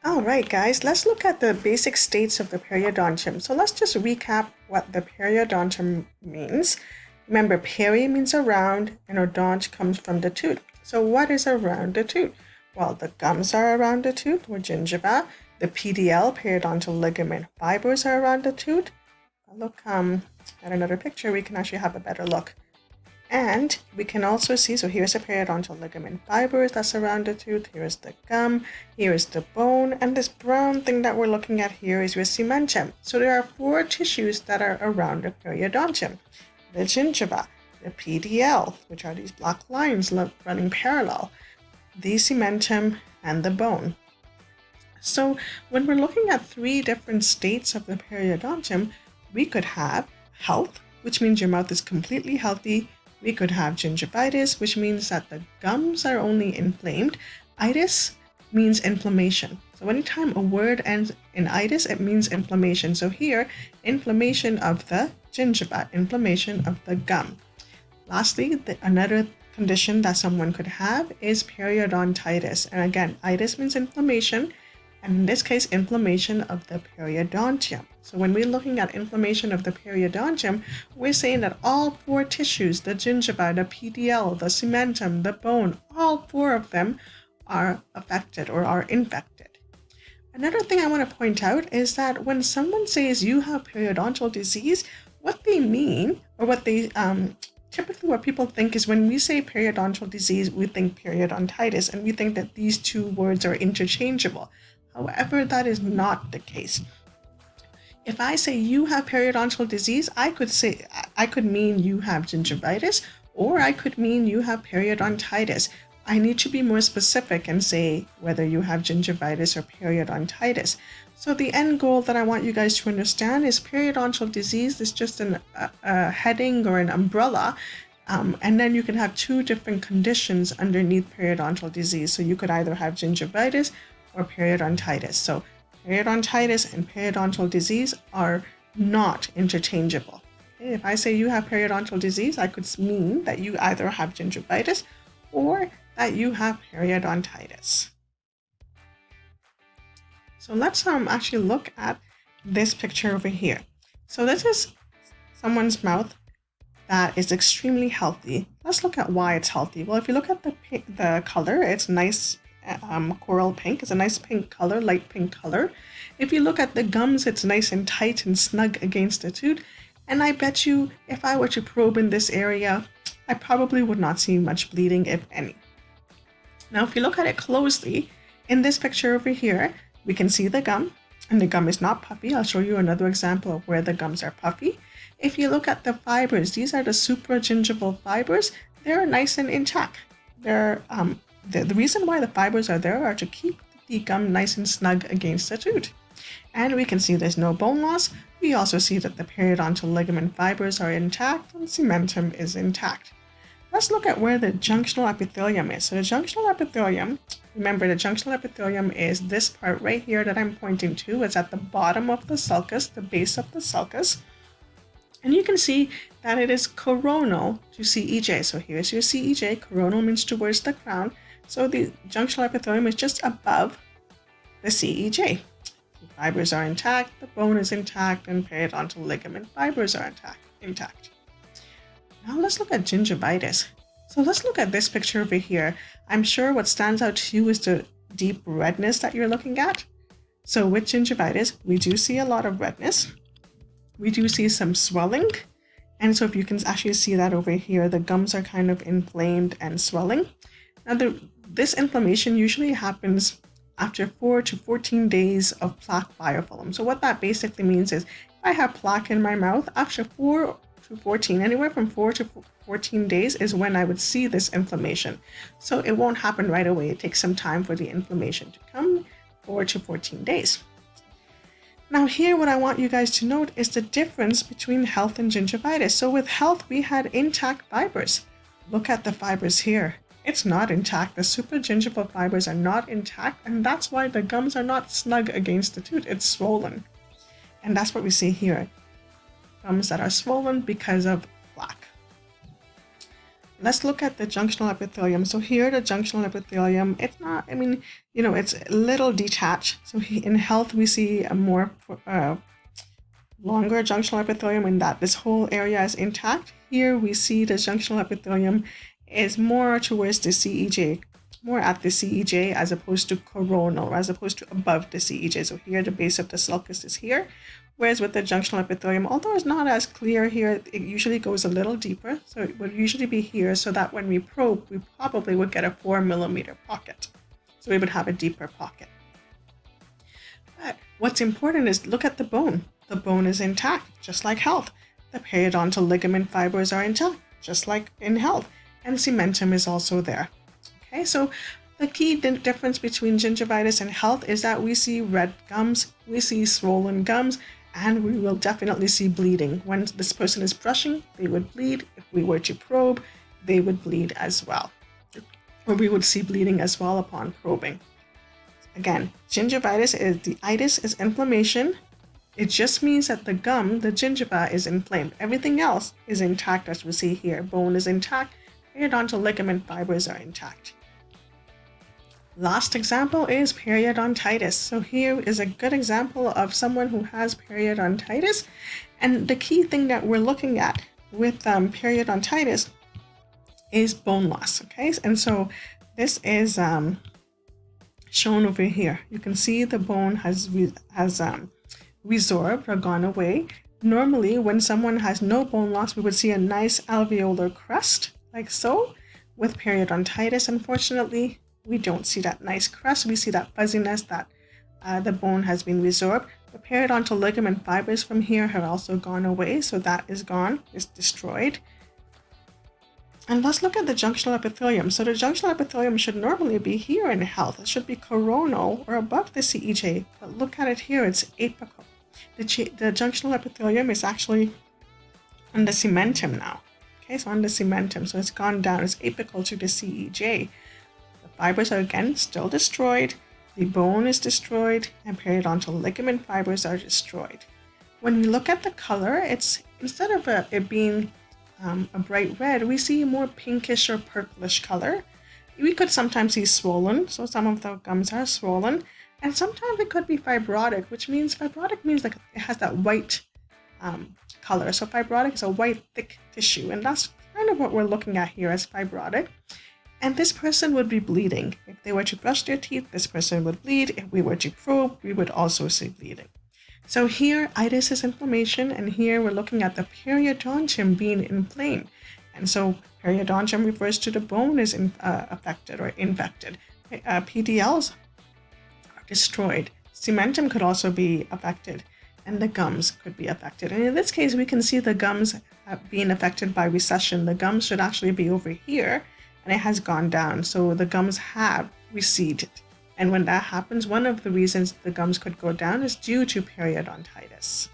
All right, guys, let's look at the basic states of the periodontium. So let's just recap what the periodontium means. Remember, peri means around, and odont comes from the tooth. So what is around the tooth? Well, the gums are around the tooth, or gingiva. The PDL, periodontal ligament fibers, are around the tooth. Look at another picture, we can actually have a better look. And we can also see, so here's the periodontal ligament fibers that's around the tooth, here's the gum, here's the bone, and this brown thing that we're looking at here is your cementum. So there are four tissues that are around the periodontium. The gingiva, the PDL, which are these black lines running parallel, the cementum, and the bone. So when we're looking at three different states of the periodontium, we could have health, which means your mouth is completely healthy. We could have gingivitis, which means that the gums are only inflamed. Itis means inflammation. So anytime a word ends in itis, it means inflammation. So here, inflammation of the gingiva, inflammation of the gum. Lastly, another condition that someone could have is periodontitis. And again, itis means inflammation, and in this case, inflammation of the periodontium. So when we're looking at inflammation of the periodontium, we're saying that all four tissues, the gingiva, the PDL, the cementum, the bone, all four of them are affected or are infected. Another thing I want to point out is that when someone says you have periodontal disease, what they mean, or what they typically what people think is when we say periodontal disease, we think periodontitis, and we think that these two words are interchangeable. However, that is not the case. If I say you have periodontal disease, I could mean you have gingivitis, or I could mean you have periodontitis. I need to be more specific and say whether you have gingivitis or periodontitis. So the end goal that I want you guys to understand is periodontal disease is just a heading or an umbrella, and then you can have two different conditions underneath periodontal disease. So you could either have gingivitis or periodontitis. So periodontitis and periodontal disease are not interchangeable. Okay? If I say you have periodontal disease, I could mean that you either have gingivitis or that you have periodontitis. So let's actually look at this picture over here. So this is someone's mouth that is extremely healthy. Let's look at why it's healthy. Well, if you look at the color, it's nice. Coral pink is a nice pink color, light pink color. If you look at the gums, it's nice and tight and snug against the tooth. And I bet you if I were to probe in this area, I probably would not see much bleeding, if any. Now, if you look at it closely, in this picture over here, we can see the gum, and the gum is not puffy. I'll show you another example of where the gums are puffy. If you look at the fibers, these are the supragingival fibers. They're nice and intact. They're the reason why the fibers are there are to keep the gum nice and snug against the tooth. And we can see there's no bone loss. We also see that the periodontal ligament fibers are intact and cementum is intact. Let's look at where the junctional epithelium is. So the junctional epithelium, remember the junctional epithelium is this part right here that I'm pointing to. It's at the bottom of the sulcus, the base of the sulcus. And you can see that it is coronal to CEJ. So here's your CEJ. Coronal means towards the crown. So the junctional epithelium is just above the CEJ. The fibers are intact, the bone is intact, and periodontal ligament fibers are intact. Now let's look at gingivitis. So let's look at this picture over here. I'm sure what stands out to you is the deep redness that you're looking at. So with gingivitis, we do see a lot of redness. We do see some swelling. And so if you can actually see that over here, the gums are kind of inflamed and swelling. Now this inflammation usually happens after 4 to 14 days of plaque biofilm. So what that basically means is if I have plaque in my mouth, after 4 to 14, anywhere from 4 to 14 days is when I would see this inflammation. So it won't happen right away. It takes some time for the inflammation to come, 4 to 14 days. Now here, what I want you guys to note is the difference between health and gingivitis. So with health, we had intact fibers. Look at the fibers here. It's not intact. The supragingival fibers are not intact, and that's why the gums are not snug against the tooth. It's swollen. And that's what we see here. Gums that are swollen because of plaque. Let's look at the junctional epithelium. So here, the junctional epithelium, it's not, it's a little detached. So in health, we see a more longer junctional epithelium in that this whole area is intact. Here we see the junctional epithelium is more towards the CEJ, more at the CEJ as opposed to coronal, as opposed to above the CEJ. So here the base of the sulcus is here, whereas with the junctional epithelium, although it's not as clear here, it usually goes a little deeper. So it would usually be here, so that when we probe, we probably would get a 4mm pocket. So we would have a deeper pocket. But what's important is look at the bone. The bone is intact, just like health. The periodontal ligament fibers are intact, just like in health. And cementum is also there. Okay, so the key difference between gingivitis and health is that we see red gums, we see swollen gums, and we will definitely see bleeding. When this person is brushing, they would bleed. If we were to probe, they would bleed as well. Or we would see bleeding as well upon probing. Again, gingivitis is the itis is inflammation. It just means that the gum, the gingiva, is inflamed. Everything else is intact, as we see here. Bone is intact. Periodontal ligament fibers are intact. Last example is periodontitis. So here is a good example of someone who has periodontitis. And the key thing that we're looking at with periodontitis is bone loss. Okay, and so this is shown over here. You can see the bone has resorbed or gone away. Normally, when someone has no bone loss, we would see a nice alveolar crest, like so. With periodontitis, unfortunately, we don't see that nice crest. We see that fuzziness that the bone has been resorbed. The periodontal ligament fibers from here have also gone away, so that is gone, is destroyed. And let's look at the junctional epithelium. So the junctional epithelium should normally be here in health. It should be coronal or above the CEJ, but look at it here, it's apical. The junctional epithelium is actually on the cementum now. Okay, so on the cementum, so it's gone down, it's apical to the CEJ. The fibers are again still destroyed, the bone is destroyed, and periodontal ligament fibers are destroyed. When we look at the color, it's instead of it being a bright red, we see more pinkish or purplish color. We could sometimes see swollen, so some of the gums are swollen, and sometimes it could be fibrotic, which means fibrotic means like it has that white color. So fibrotic is a white thick tissue, and that's kind of what we're looking at here as fibrotic. And this person would be bleeding. If they were to brush their teeth, this person would bleed. If we were to probe, we would also see bleeding. So here, itis is inflammation, and here we're looking at the periodontium being inflamed. And so periodontium refers to the bone is affected or infected. PDLs are destroyed. Cementum could also be affected, and the gums could be affected. And in this case, we can see the gums being affected by recession. The gums should actually be over here, and it has gone down. So the gums have receded. And when that happens, one of the reasons the gums could go down is due to periodontitis.